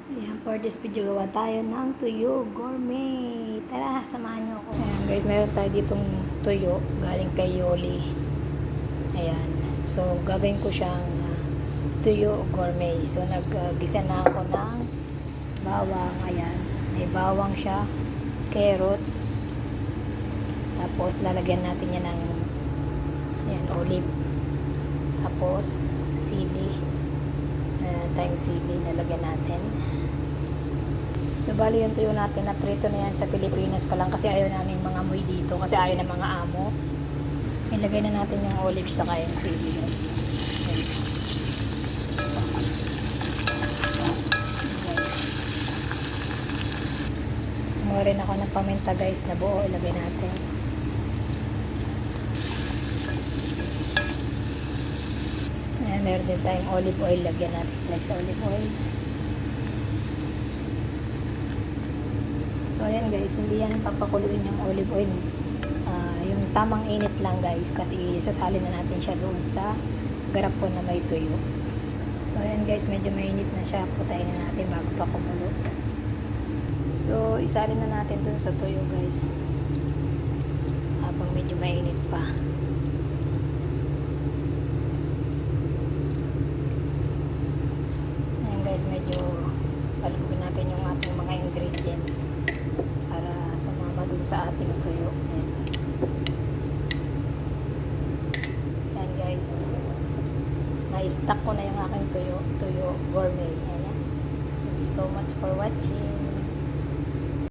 Ayan, for this video, gawa tayo ng tuyo gourmet. Tara, samahan nyo ako. Ayan guys, meron tayo ditong tuyo galing kay Yoli. Ayan. So, gagawin ko siyang tuyo gourmet. So, naggisa na ako ng bawang. Ayan. May bawang siya. Carrots. Tapos, lalagyan natin yan ng ayan, olive. Tapos, sili. Tayong sili, lalagyan natin. So, bali yung tuyo natin na prito na yan sa Pilipinas pa lang kasi ayaw namin mga amoy dito kasi ayaw ng mga amo. Ilagay na natin yung olive saka yung sili guys. Kumuha rin ako ng paminta guys na buo, ilagay natin. Ayan, meron din tayong olive oil, lagyan natin sa olive oil. So, ayan guys, hindi yan papakuluin yung olive oil. Yung tamang init lang guys. Tapos isasalin na natin siya doon sa garapon na may tuyo. So, ayan guys, medyo mainit na siya. Putayin na natin bago pa kumulo. So, isalin na natin doon sa tuyo guys. Habang medyo mainit pa. Ayan guys, medyo palugin natin yung ating mga ingredients para sumama dun sa ating tuyo. Ayan guys, na-stack ko na yung aking tuyo gourmet. Ayan. Thank you so much for watching.